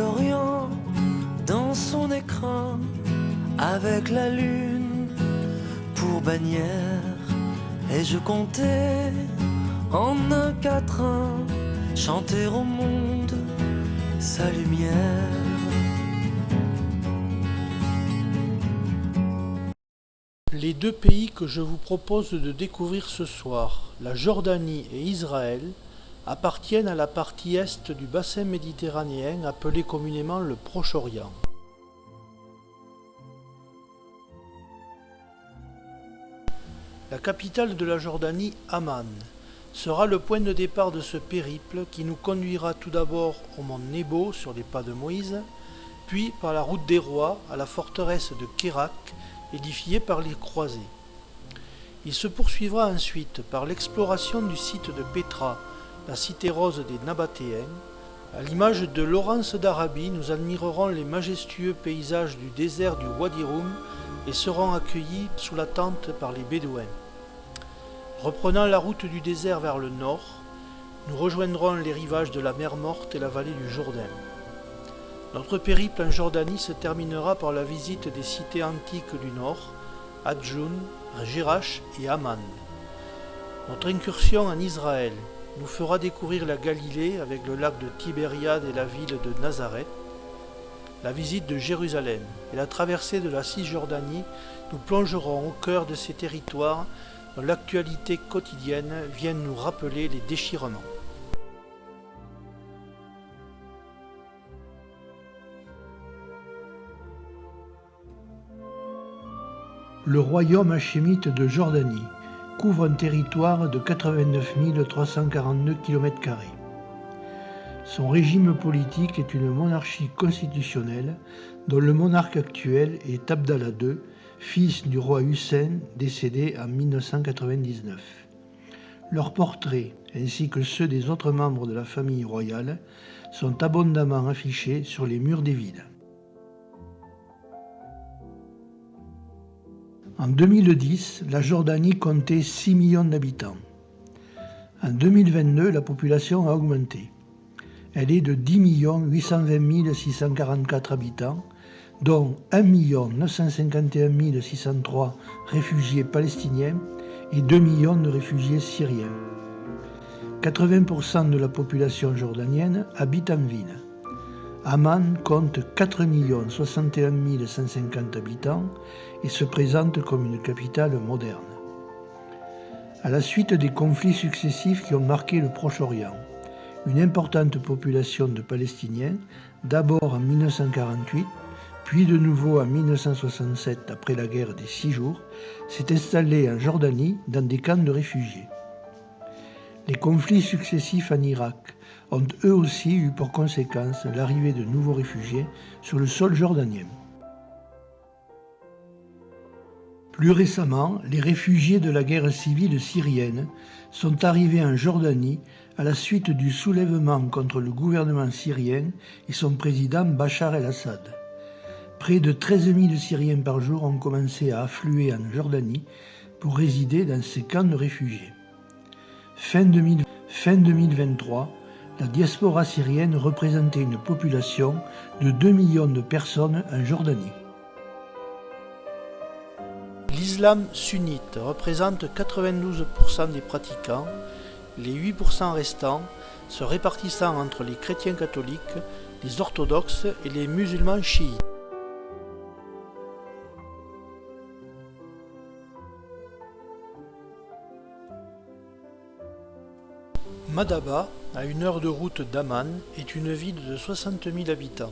l'Orient dans son écrin, avec la lune pour bannière. Et je comptais en un quatrain chanter au monde sa lumière. Les deux pays que je vous propose de découvrir ce soir, la Jordanie et Israël, appartiennent à la partie est du bassin méditerranéen appelé communément le Proche-Orient. La capitale de la Jordanie, Amman, sera le point de départ de ce périple qui nous conduira tout d'abord au mont Nebo sur les pas de Moïse, puis par la route des rois à la forteresse de Kérak, édifiée par les croisés. Il se poursuivra ensuite par l'exploration du site de Pétra, la cité rose des Nabatéens. À l'image de Laurence d'Arabie, nous admirerons les majestueux paysages du désert du Wadi Rum et serons accueillis sous la tente par les Bédouins. Reprenant la route du désert vers le nord, nous rejoindrons les rivages de la mer Morte et la vallée du Jourdain. Notre périple en Jordanie se terminera par la visite des cités antiques du nord, Adjoun, Jérach et Amman. Notre incursion en Israël nous fera découvrir la Galilée avec le lac de Tibériade et la ville de Nazareth, la visite de Jérusalem et la traversée de la Cisjordanie. Nous plongerons au cœur de ces territoires dont l'actualité quotidienne vient nous rappeler les déchirements. Le royaume hachémite de Jordanie couvre un territoire de 89 342 km². Son régime politique est une monarchie constitutionnelle dont le monarque actuel est Abdallah II, fils du roi Hussein décédé en 1999. Leurs portraits, ainsi que ceux des autres membres de la famille royale, sont abondamment affichés sur les murs des villes. En 2010, la Jordanie comptait 6 millions d'habitants. En 2022, la population a augmenté. Elle est de 10 820 644 habitants, dont 1 951 603 réfugiés palestiniens et 2 millions de réfugiés syriens. 80% de la population jordanienne habite en ville. Amman compte 4 061 150 habitants et se présente comme une capitale moderne. À la suite des conflits successifs qui ont marqué le Proche-Orient, une importante population de Palestiniens, d'abord en 1948, puis de nouveau en 1967 après la guerre des 6 jours, s'est installée en Jordanie dans des camps de réfugiés. Les conflits successifs en Irak ont eux aussi eu pour conséquence l'arrivée de nouveaux réfugiés sur le sol jordanien. Plus récemment, les réfugiés de la guerre civile syrienne sont arrivés en Jordanie à la suite du soulèvement contre le gouvernement syrien et son président Bachar el-Assad. Près de 13 000 Syriens par jour ont commencé à affluer en Jordanie pour résider dans ces camps de réfugiés. Fin 2023, la diaspora syrienne représentait une population de 2 millions de personnes en Jordanie. L'islam sunnite représente 92% des pratiquants, les 8% restants se répartissant entre les chrétiens catholiques, les orthodoxes et les musulmans chiites. Madaba, à 1 heure de route d'Amman, est une ville de 60 000 habitants,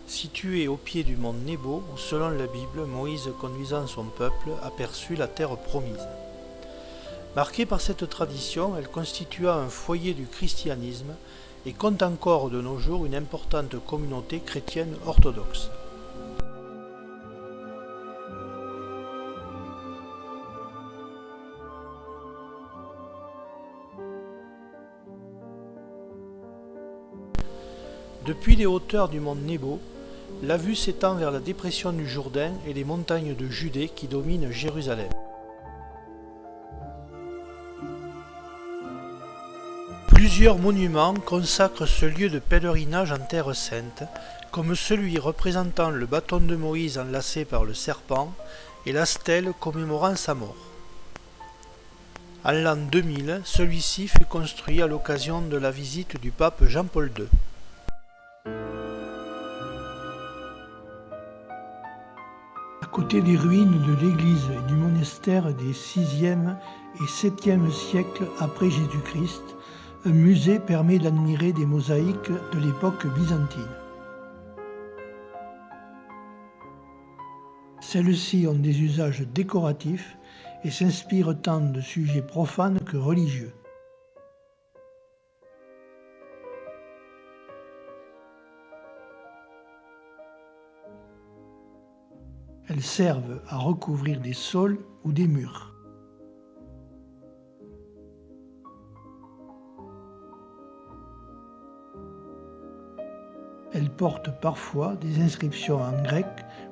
située au pied du mont Nebo où, selon la Bible, Moïse, conduisant son peuple, aperçut la terre promise. Marquée par cette tradition, elle constitua un foyer du christianisme et compte encore de nos jours une importante communauté chrétienne orthodoxe. Depuis les hauteurs du mont Nebo, la vue s'étend vers la dépression du Jourdain et les montagnes de Judée qui dominent Jérusalem. Plusieurs monuments consacrent ce lieu de pèlerinage en Terre Sainte, comme celui représentant le bâton de Moïse enlacé par le serpent et la stèle commémorant sa mort. En l'an 2000, celui-ci fut construit à l'occasion de la visite du pape Jean-Paul II. À côté des ruines de l'église et du monastère des 6e et 7e siècles après Jésus-Christ, un musée permet d'admirer des mosaïques de l'époque byzantine. Celles-ci ont des usages décoratifs et s'inspirent tant de sujets profanes que religieux. Elles servent à recouvrir des sols ou des murs. Elles portent parfois des inscriptions en grec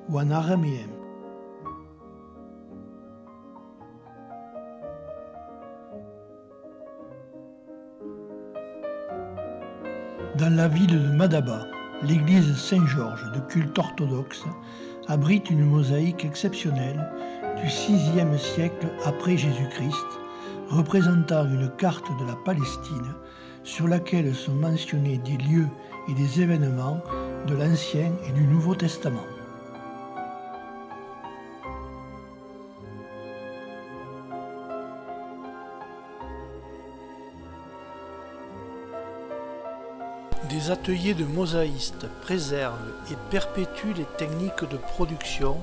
ou en araméen. Dans la ville de Madaba, l'église Saint-Georges de culte orthodoxe abrite une mosaïque exceptionnelle du VIe siècle après Jésus-Christ, représentant une carte de la Palestine sur laquelle sont mentionnés des lieux et des événements de l'Ancien et du Nouveau Testament. Des ateliers de mosaïstes préservent et perpétuent les techniques de production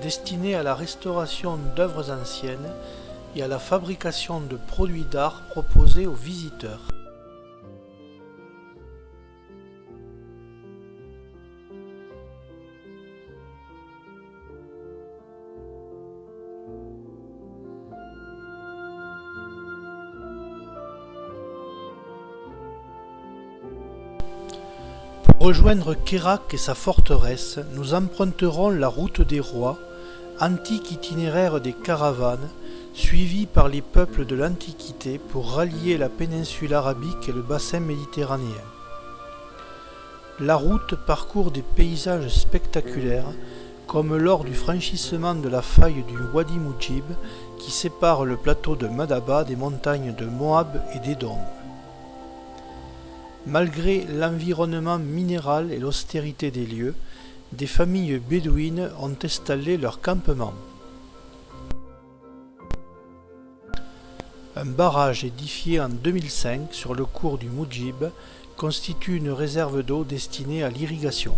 destinées à la restauration d'œuvres anciennes et à la fabrication de produits d'art proposés aux visiteurs. Pour rejoindre Kérak et sa forteresse, nous emprunterons la route des rois, antique itinéraire des caravanes, suivi par les peuples de l'Antiquité pour rallier la péninsule arabique et le bassin méditerranéen. La route parcourt des paysages spectaculaires, comme lors du franchissement de la faille du Wadi Moujib qui sépare le plateau de Madaba des montagnes de Moab et d'Édom. Malgré l'environnement minéral et l'austérité des lieux, des familles bédouines ont installé leur campement. Un barrage édifié en 2005 sur le cours du Moujib constitue une réserve d'eau destinée à l'irrigation.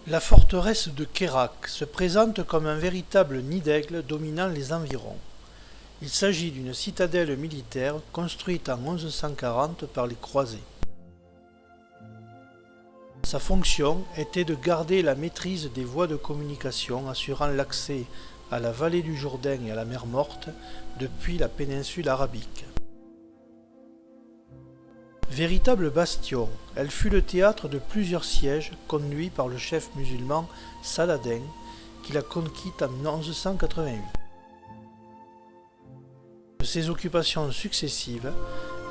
La forteresse de Kérak se présente comme un véritable nid d'aigle dominant les environs. Il s'agit d'une citadelle militaire construite en 1140 par les croisés. Sa fonction était de garder la maîtrise des voies de communication assurant l'accès à la vallée du Jourdain et à la mer Morte depuis la péninsule arabique. Véritable bastion, elle fut le théâtre de plusieurs sièges conduits par le chef musulman Saladin qui la conquit en 1188. De ses occupations successives,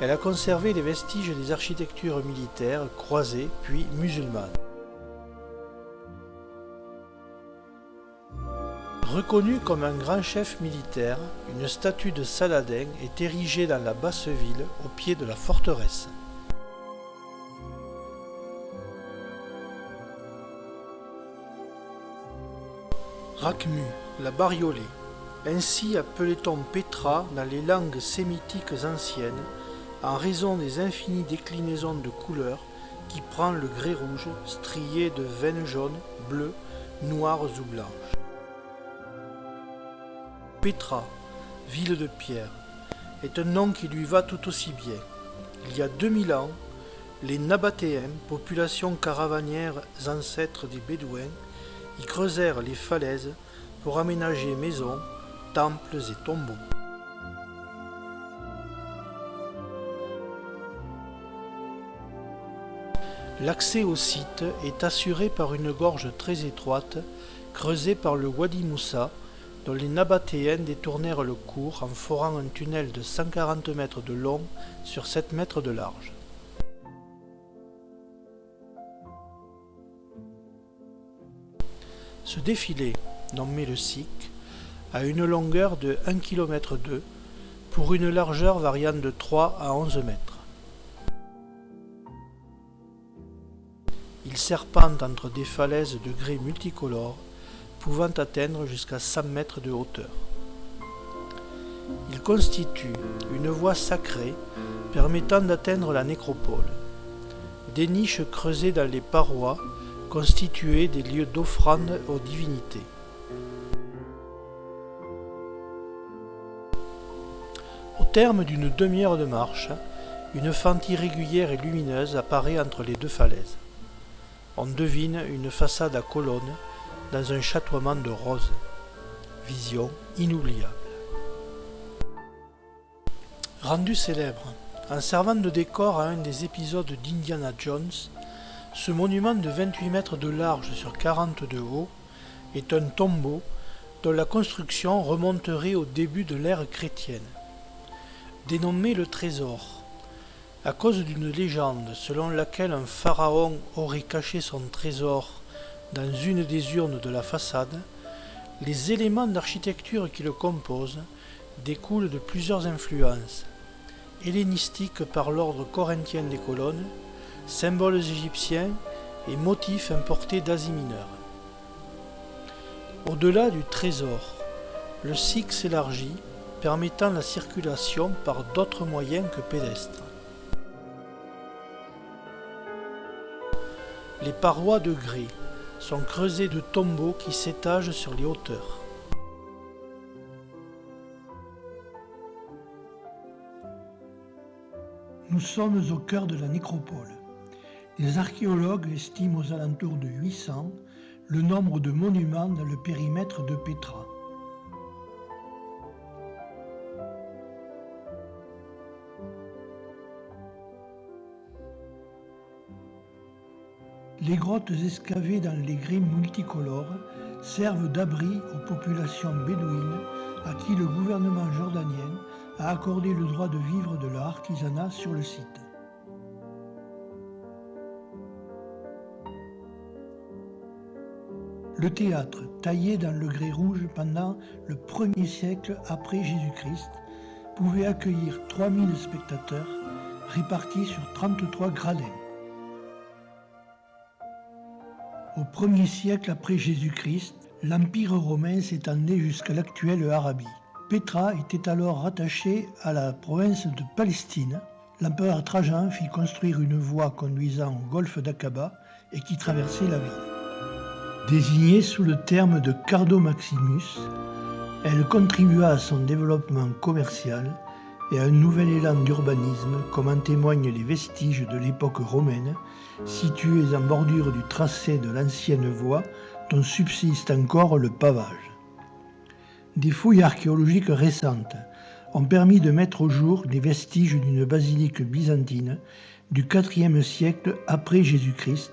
elle a conservé les vestiges des architectures militaires croisées puis musulmanes. Reconnu comme un grand chef militaire, une statue de Saladin est érigée dans la basse ville au pied de la forteresse. Rakhmu, la bariolée. Ainsi appelait-on Pétra dans les langues sémitiques anciennes, en raison des infinies déclinaisons de couleurs qui prend le grès rouge, strié de veines jaunes, bleues, noires ou blanches. Pétra, ville de pierre, est un nom qui lui va tout aussi bien. Il y a 2000 ans, les Nabatéens, population caravanière ancêtre des Bédouins, y creusèrent les falaises pour aménager maisons, temples et tombeaux. L'accès au site est assuré par une gorge très étroite, creusée par le Wadi Moussa, dont les Nabatéens détournèrent le cours en forant un tunnel de 140 mètres de long sur 7 mètres de large. Ce défilé, nommé le Siq, a une longueur de 1,2 km pour une largeur variant de 3 à 11 mètres. Il serpente entre des falaises de grès multicolores pouvant atteindre jusqu'à 100 mètres de hauteur. Il constitue une voie sacrée permettant d'atteindre la nécropole. Des niches creusées dans les parois constituaient des lieux d'offrande aux divinités. Au terme d'une demi-heure de marche, une fente irrégulière et lumineuse apparaît entre les deux falaises. On devine une façade à colonnes dans un chatoiement de roses. Vision inoubliable. Rendu célèbre, en servant de décor à un des épisodes d'Indiana Jones, ce monument de 28 mètres de large sur 40 de haut est un tombeau dont la construction remonterait au début de l'ère chrétienne. Dénommé le Trésor, à cause d'une légende selon laquelle un pharaon aurait caché son trésor dans une des urnes de la façade, les éléments d'architecture qui le composent découlent de plusieurs influences, hellénistiques par l'ordre corinthien des colonnes, symboles égyptiens et motifs importés d'Asie mineure. Au-delà du trésor, le Siq s'élargit, permettant la circulation par d'autres moyens que pédestres. Les parois de grès sont creusées de tombeaux qui s'étagent sur les hauteurs. Nous sommes au cœur de la nécropole. Les archéologues estiment aux alentours de 800 le nombre de monuments dans le périmètre de Pétra. Les grottes excavées dans les grès multicolores servent d'abri aux populations bédouines à qui le gouvernement jordanien a accordé le droit de vivre de leur artisanat sur le site. Le théâtre, taillé dans le grès rouge pendant le 1er siècle après Jésus-Christ, pouvait accueillir 3000 spectateurs répartis sur 33 gradins. Au 1er siècle après Jésus-Christ, l'Empire romain s'étendait jusqu'à l'actuelle Arabie. Pétra était alors rattachée à la province de Palestine. L'empereur Trajan fit construire une voie conduisant au golfe d'Aqaba et qui traversait la ville. Désignée sous le terme de Cardo Maximus, elle contribua à son développement commercial et à un nouvel élan d'urbanisme, comme en témoignent les vestiges de l'époque romaine, situés en bordure du tracé de l'ancienne voie dont subsiste encore le pavage. Des fouilles archéologiques récentes ont permis de mettre au jour des vestiges d'une basilique byzantine du IVe siècle après Jésus-Christ.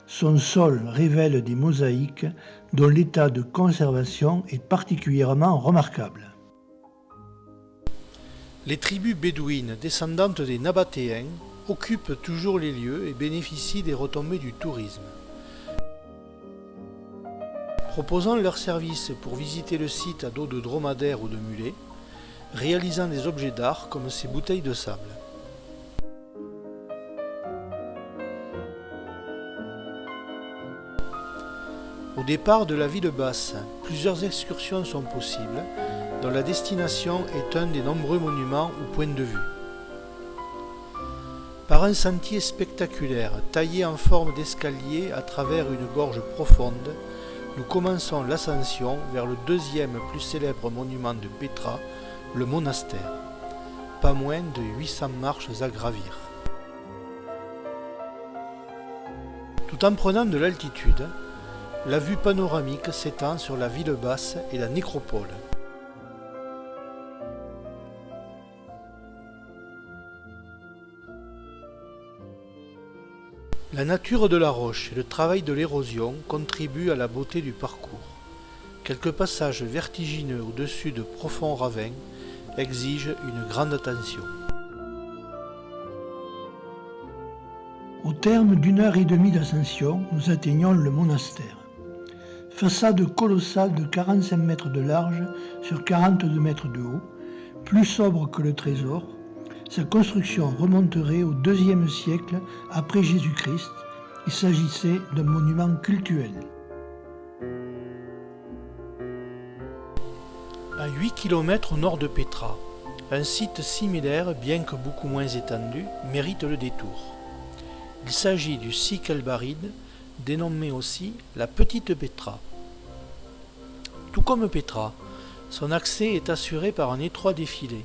Son sol révèle des mosaïques dont l'état de conservation est particulièrement remarquable. Les tribus bédouines descendantes des Nabatéens occupent toujours les lieux et bénéficient des retombées du tourisme. Proposant leurs services pour visiter le site à dos de dromadaire ou de mulet, réalisant des objets d'art comme ces bouteilles de sable. Au départ de la ville basse, plusieurs excursions sont possibles, dont la destination est un des nombreux monuments ou points de vue. Par un sentier spectaculaire taillé en forme d'escalier à travers une gorge profonde, nous commençons l'ascension vers le deuxième plus célèbre monument de Pétra, le monastère. Pas moins de 800 marches à gravir. Tout en prenant de l'altitude, la vue panoramique s'étend sur la ville basse et la nécropole. La nature de la roche et le travail de l'érosion contribuent à la beauté du parcours. quelques passages vertigineux au-dessus de profonds ravins exigent une grande attention. Au terme d'1 heure et demie d'ascension, nous atteignons le monastère. Façade colossale de 45 mètres de large sur 42 mètres de haut, plus sobre que le trésor, sa construction remonterait au IIe siècle après Jésus-Christ. Il s'agissait d'un monument cultuel. À 8 km au nord de Petra, un site similaire, bien que beaucoup moins étendu, mérite le détour. Il s'agit du Sikh el-Barid, dénommé aussi la Petite Petra. Tout comme Petra, son accès est assuré par un étroit défilé.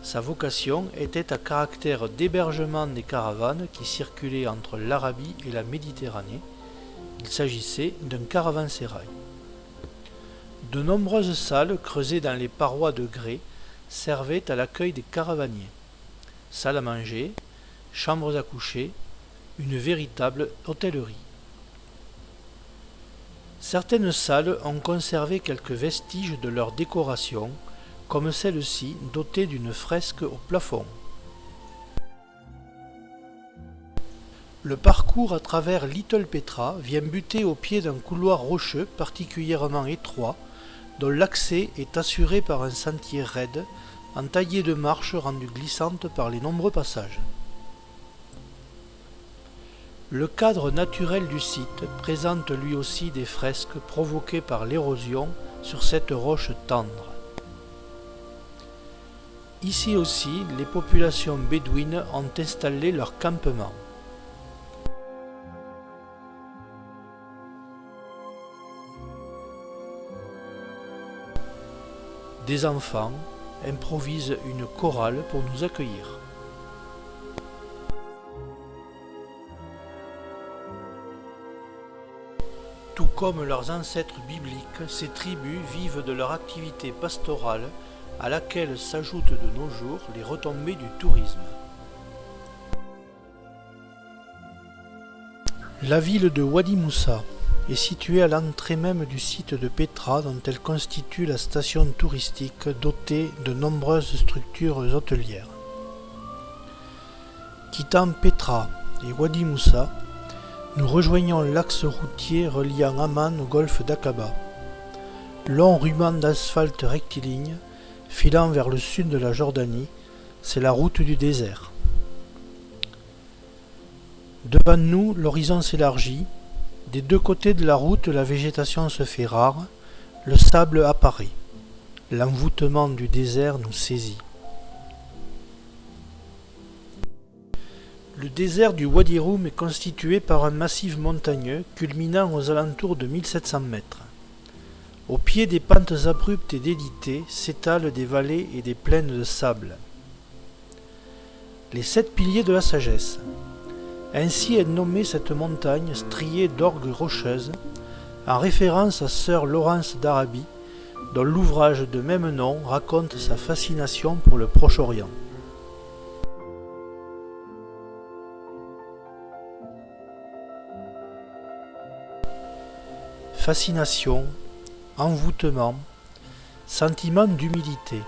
Sa vocation était à caractère d'hébergement des caravanes qui circulaient entre l'Arabie et la Méditerranée. Il s'agissait d'un caravansérail. De nombreuses salles creusées dans les parois de grès servaient à l'accueil des caravaniers. Salles à manger, chambres à coucher, une véritable hôtellerie. Certaines salles ont conservé quelques vestiges de leur décoration, comme celle-ci dotée d'une fresque au plafond. Le parcours à travers Little Petra vient buter au pied d'un couloir rocheux particulièrement étroit, dont l'accès est assuré par un sentier raide, entaillé de marches rendues glissantes par les nombreux passages. Le cadre naturel du site présente lui aussi des fresques provoquées par l'érosion sur cette roche tendre. Ici aussi, les populations bédouines ont installé leur campement. Des enfants improvisent une chorale pour nous accueillir. Tout comme leurs ancêtres bibliques, ces tribus vivent de leur activité pastorale à laquelle s'ajoutent de nos jours les retombées du tourisme. La ville de Wadi Moussa est située à l'entrée même du site de Petra dont elle constitue la station touristique dotée de nombreuses structures hôtelières. Quittant Petra et Wadi Moussa, nous rejoignons l'axe routier reliant Amman au golfe d'Aqaba. Long ruban d'asphalte rectiligne, filant vers le sud de la Jordanie, c'est la route du désert. Devant nous, l'horizon s'élargit. Des deux côtés de la route, la végétation se fait rare, le sable apparaît. L'envoûtement du désert nous saisit. Le désert du Wadi Rum est constitué par un massif montagneux culminant aux alentours de 1700 mètres. Au pied des pentes abruptes et délitées s'étalent des vallées et des plaines de sable. Les 7 piliers de la sagesse. Ainsi est nommée cette montagne striée d'orgues rocheuses, en référence à sœur Laurence d'Arabie, dont l'ouvrage de même nom raconte sa fascination pour le Proche-Orient. Fascination, envoûtement, sentiment d'humilité,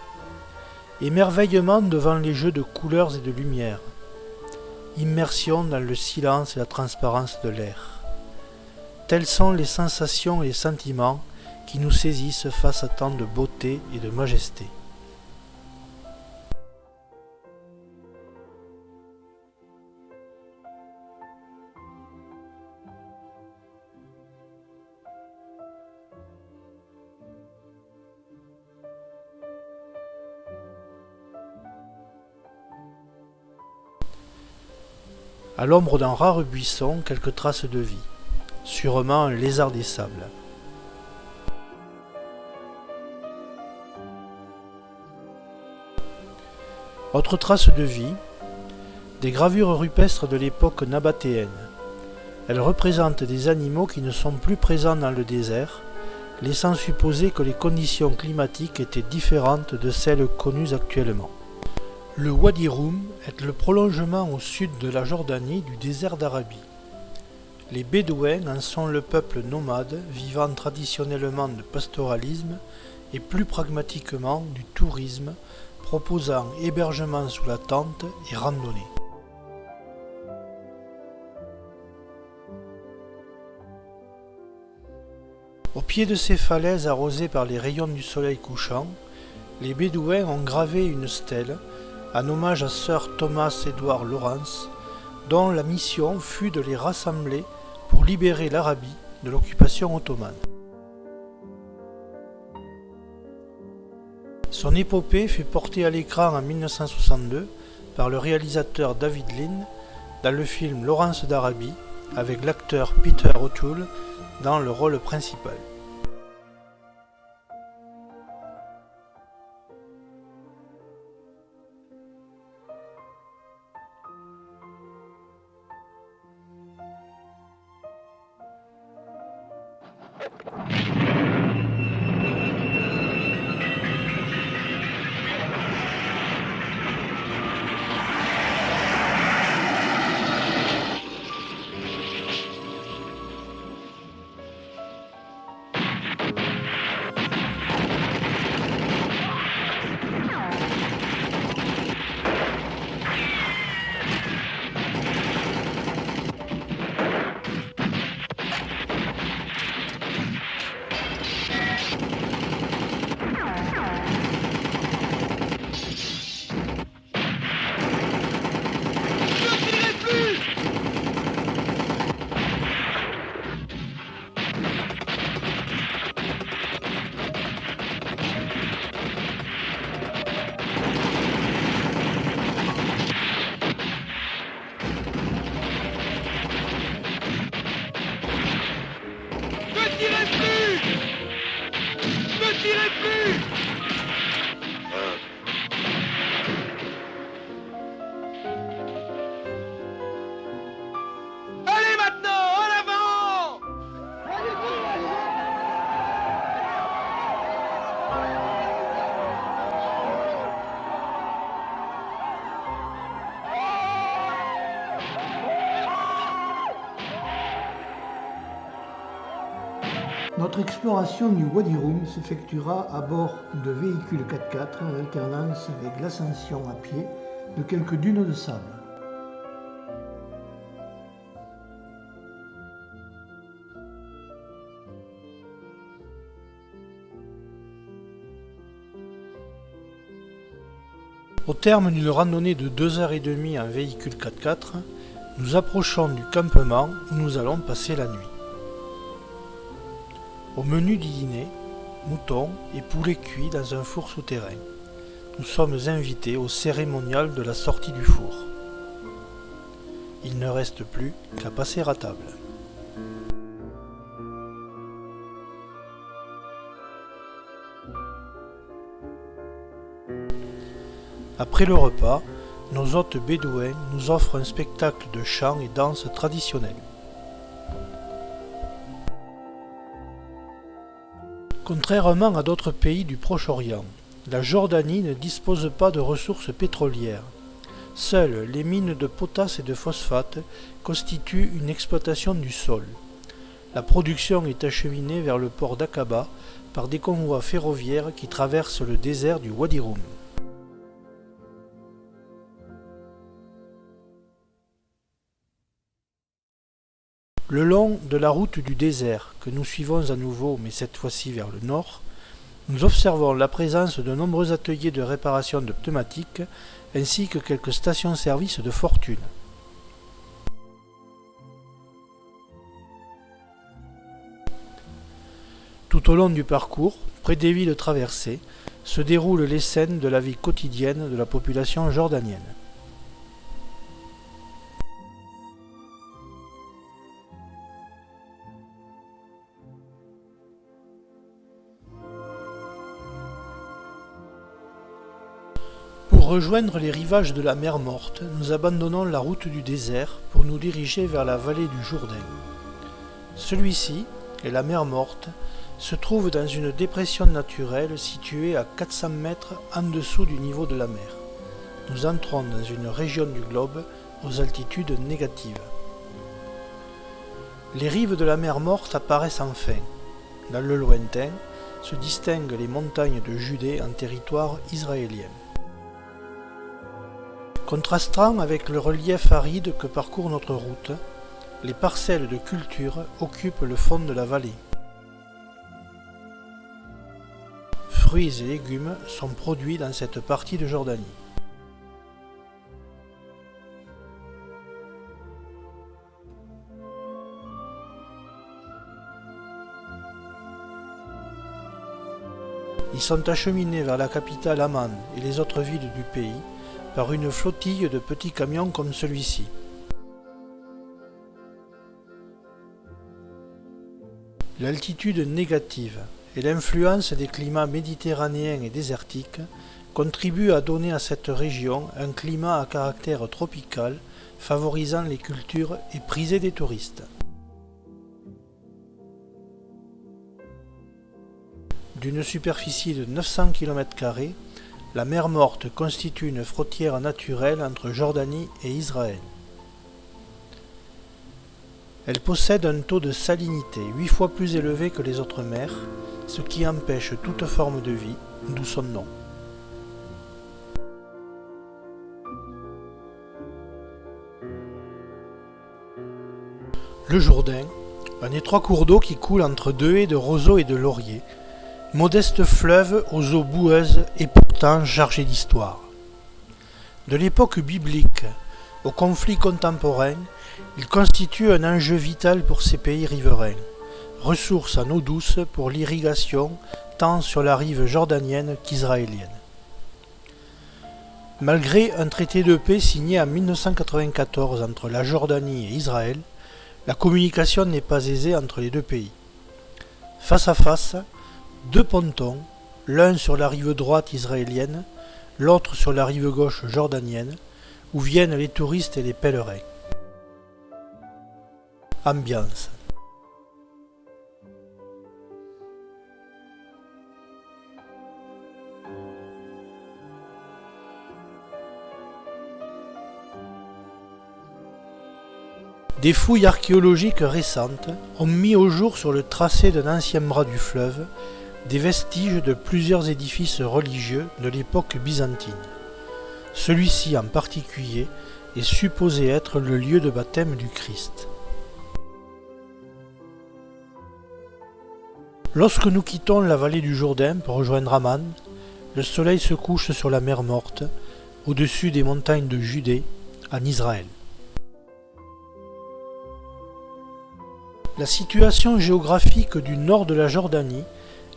émerveillement devant les jeux de couleurs et de lumière, immersion dans le silence et la transparence de l'air. Telles sont les sensations et les sentiments qui nous saisissent face à tant de beauté et de majesté. À l'ombre d'un rare buisson, quelques traces de vie. Sûrement un lézard des sables. Autre trace de vie, des gravures rupestres de l'époque nabatéenne. Elles représentent des animaux qui ne sont plus présents dans le désert, laissant supposer que les conditions climatiques étaient différentes de celles connues actuellement. Le Wadi Rum est le prolongement au sud de la Jordanie du désert d'Arabie. Les Bédouins en sont le peuple nomade vivant traditionnellement de pastoralisme et plus pragmatiquement du tourisme, proposant hébergement sous la tente et randonnée. Au pied de ces falaises arrosées par les rayons du soleil couchant, les Bédouins ont gravé une stèle en hommage à Sir Thomas Edward Lawrence, dont la mission fut de les rassembler pour libérer l'Arabie de l'occupation ottomane. Son épopée fut portée à l'écran en 1962 par le réalisateur David Lean dans le film Lawrence d'Arabie avec l'acteur Peter O'Toole dans le rôle principal. Notre exploration du Wadi Rum s'effectuera à bord de véhicules 4x4 en alternance avec l'ascension à pied de quelques dunes de sable. Au terme d'une randonnée de 2h30 en véhicule 4x4, nous approchons du campement où nous allons passer la nuit. Au menu du dîner, moutons et poulets cuits dans un four souterrain. Nous sommes invités au cérémonial de la sortie du four. Il ne reste plus qu'à passer à table. Après le repas, nos hôtes bédouins nous offrent un spectacle de chants et danses traditionnels. Contrairement à d'autres pays du Proche-Orient, la Jordanie ne dispose pas de ressources pétrolières. Seules les mines de potasse et de phosphate constituent une exploitation du sol. La production est acheminée vers le port d'Aqaba par des convois ferroviaires qui traversent le désert du Wadi Rum. Le long de la route du désert, que nous suivons à nouveau, mais cette fois-ci vers le nord, nous observons la présence de nombreux ateliers de réparation de pneumatiques ainsi que quelques stations-service de fortune. Tout au long du parcours, près des villes traversées, se déroulent les scènes de la vie quotidienne de la population jordanienne. Pour rejoindre les rivages de la mer Morte, nous abandonnons la route du désert pour nous diriger vers la vallée du Jourdain. Celui-ci, et la mer Morte, se trouve dans une dépression naturelle située à 400 mètres en dessous du niveau de la mer. Nous entrons dans une région du globe aux altitudes négatives. Les rives de la mer Morte apparaissent enfin. Dans le lointain, se distinguent les montagnes de Judée en territoire israélien. Contrastant avec le relief aride que parcourt notre route, les parcelles de culture occupent le fond de la vallée. Fruits et légumes sont produits dans cette partie de Jordanie. Ils sont acheminés vers la capitale Amman et les autres villes du pays par une flottille de petits camions comme celui-ci. L'altitude négative et l'influence des climats méditerranéens et désertiques contribuent à donner à cette région un climat à caractère tropical favorisant les cultures et prisé des touristes. D'une superficie de 900 km², la mer Morte constitue une frontière naturelle entre Jordanie et Israël. Elle possède un taux de salinité 8 fois plus élevé que les autres mers, ce qui empêche toute forme de vie, d'où son nom. Le Jourdain, un étroit cours d'eau qui coule entre deux haies de roseaux et de lauriers, modeste fleuve aux eaux boueuses et pourtant chargé d'histoire. De l'époque biblique au conflit contemporain, il constitue un enjeu vital pour ces pays riverains, ressource en eau douce pour l'irrigation tant sur la rive jordanienne qu'israélienne. Malgré un traité de paix signé en 1994 entre la Jordanie et Israël, la communication n'est pas aisée entre les deux pays. Face à face, deux pontons, l'un sur la rive droite israélienne, l'autre sur la rive gauche jordanienne, où viennent les touristes et les pèlerins. Ambiance. Des fouilles archéologiques récentes ont mis au jour sur le tracé d'un ancien bras du fleuve des vestiges de plusieurs édifices religieux de l'époque byzantine. Celui-ci en particulier est supposé être le lieu de baptême du Christ. Lorsque nous quittons la vallée du Jourdain pour rejoindre Amman, le soleil se couche sur la mer Morte, au-dessus des montagnes de Judée, en Israël. La situation géographique du nord de la Jordanie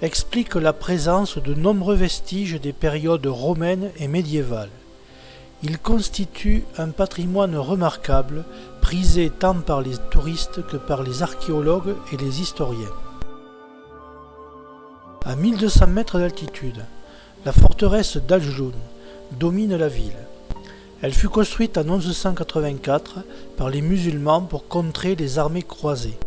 explique la présence de nombreux vestiges des périodes romaines et médiévales. Il constitue un patrimoine remarquable, prisé tant par les touristes que par les archéologues et les historiens. À 1200 mètres d'altitude, la forteresse d'Al-Joun domine la ville. Elle fut construite en 1184 par les musulmans pour contrer les armées croisées.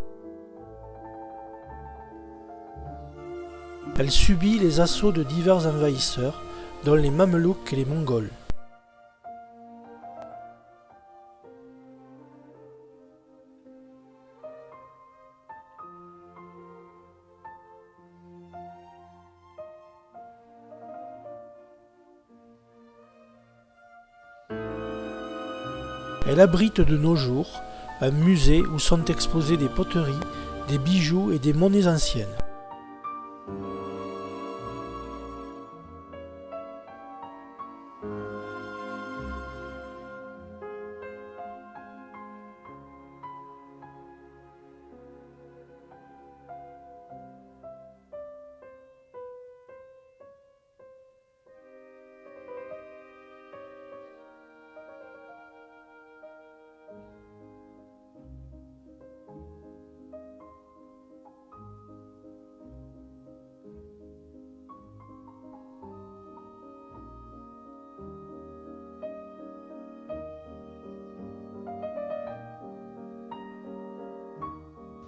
Elle subit les assauts de divers envahisseurs, dont les Mamelouks et les Mongols. Elle abrite de nos jours un musée où sont exposées des poteries, des bijoux et des monnaies anciennes.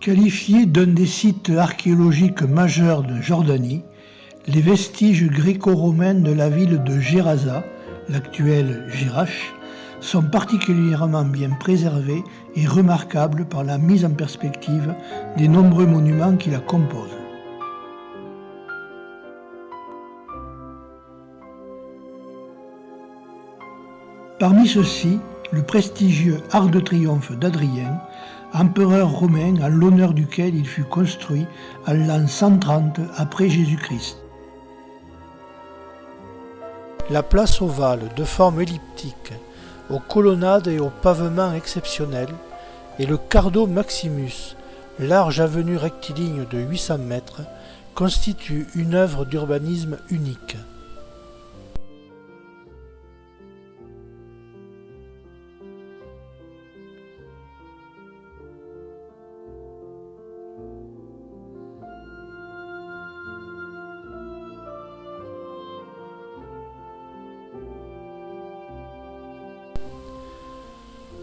Qualifiés d'un des sites archéologiques majeurs de Jordanie, les vestiges gréco-romains de la ville de Gerasa, l'actuelle Jerash, sont particulièrement bien préservées et remarquables par la mise en perspective des nombreux monuments qui la composent. Parmi ceux-ci, le prestigieux Arc de Triomphe d'Adrien, empereur romain en l'honneur duquel il fut construit en l'an 130 après Jésus-Christ. La place ovale de forme elliptique, aux colonnades et aux pavements exceptionnels, et le Cardo Maximus, large avenue rectiligne de 800 mètres, constituent une œuvre d'urbanisme unique.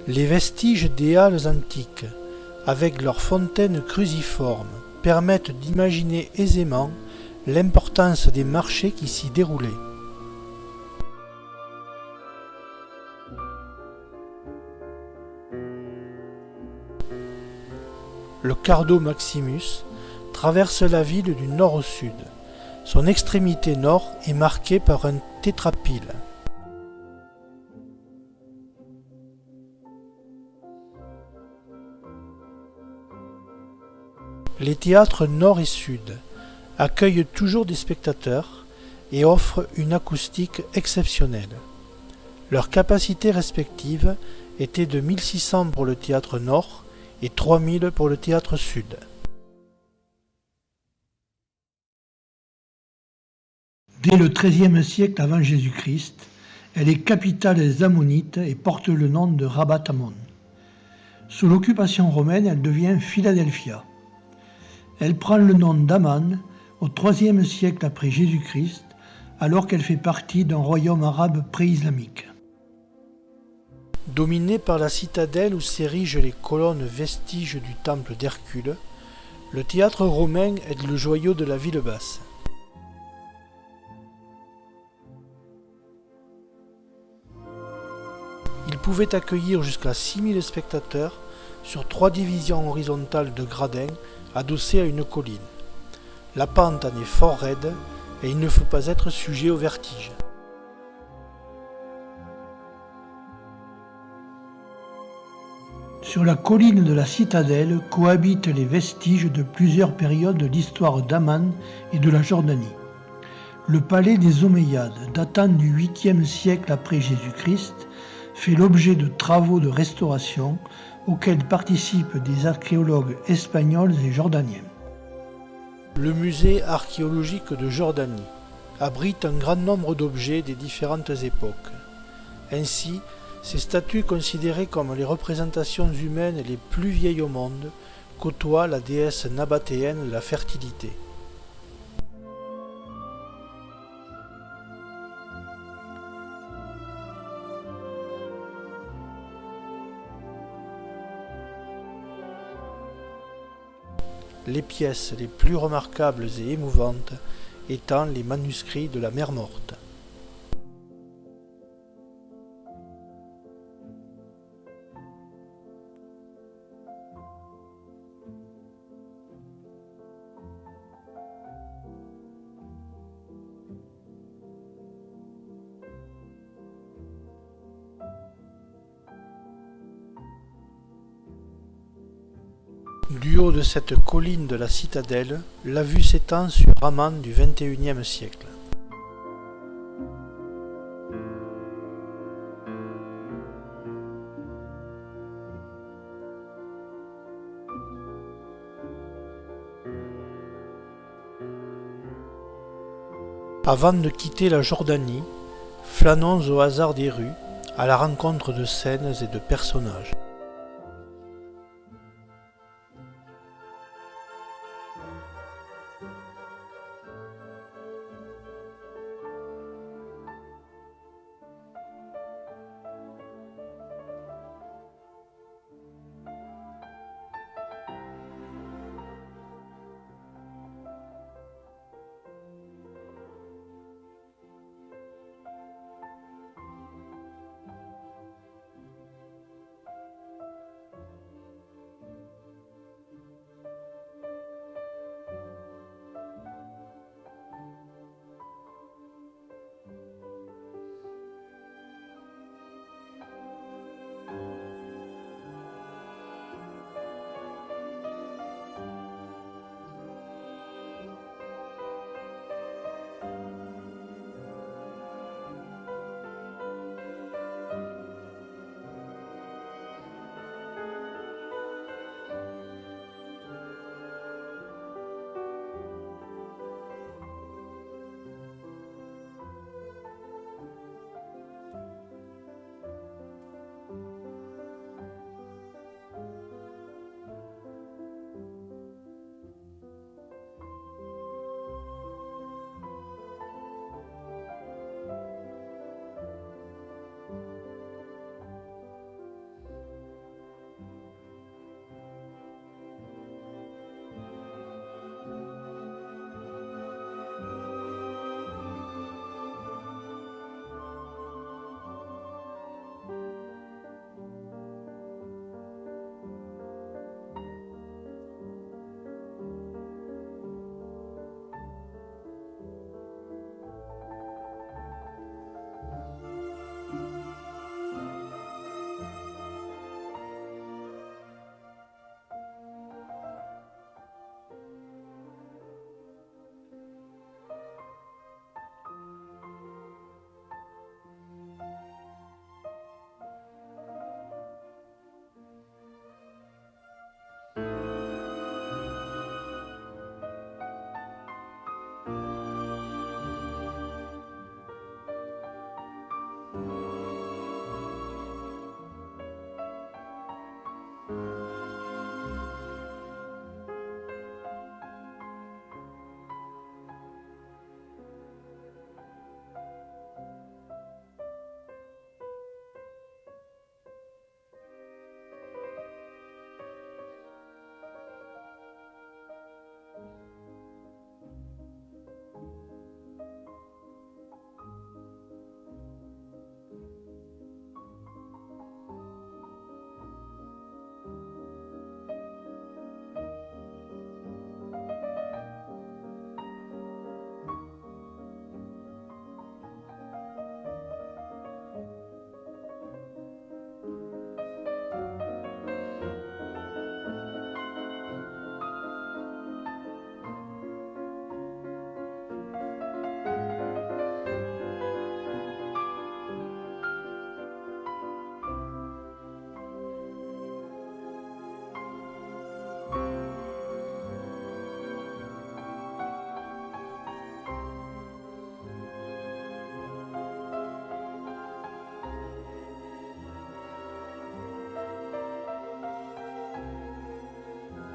Les vestiges des halles antiques, avec leurs fontaines cruciformes, permettent d'imaginer aisément l'importance des marchés qui s'y déroulaient. Le Cardo Maximus traverse la ville du nord au sud. Son extrémité nord est marquée par un tétrapyle. Les théâtres nord et sud accueillent toujours des spectateurs et offrent une acoustique exceptionnelle. Leurs capacités respectives étaient de 1600 pour le théâtre nord et 3000 pour le théâtre sud. Dès le XIIIe siècle avant Jésus-Christ, elle est capitale des Ammonites et porte le nom de Rabat-Ammon. Sous l'occupation romaine, elle devient Philadelphia. Elle prend le nom d'Amman au IIIe siècle après Jésus-Christ, alors qu'elle fait partie d'un royaume arabe pré-islamique. Dominée par la citadelle où s'érigent les colonnes vestiges du temple d'Hercule, le théâtre romain est le joyau de la ville basse. Il pouvait accueillir jusqu'à 6000 spectateurs sur 3 divisions horizontales de gradins adossés à une colline. La pente en est fort raide et il ne faut pas être sujet au vertige. Sur la colline de la citadelle cohabitent les vestiges de plusieurs périodes de l'histoire d'Amman et de la Jordanie. Le palais des Omeyyades, datant du 8e siècle après Jésus-Christ, fait l'objet de travaux de restauration auxquels participent des archéologues espagnols et jordaniens. Le musée archéologique de Jordanie abrite un grand nombre d'objets des différentes époques. Ainsi, ces statues considérées comme les représentations humaines les plus vieilles au monde côtoient la déesse nabatéenne de la fertilité. Les pièces les plus remarquables et émouvantes étant les manuscrits de la Mer Morte. Du haut de cette colline de la citadelle, la vue s'étend sur Amman du XXIe siècle. Avant de quitter la Jordanie, flânons au hasard des rues, à la rencontre de scènes et de personnages.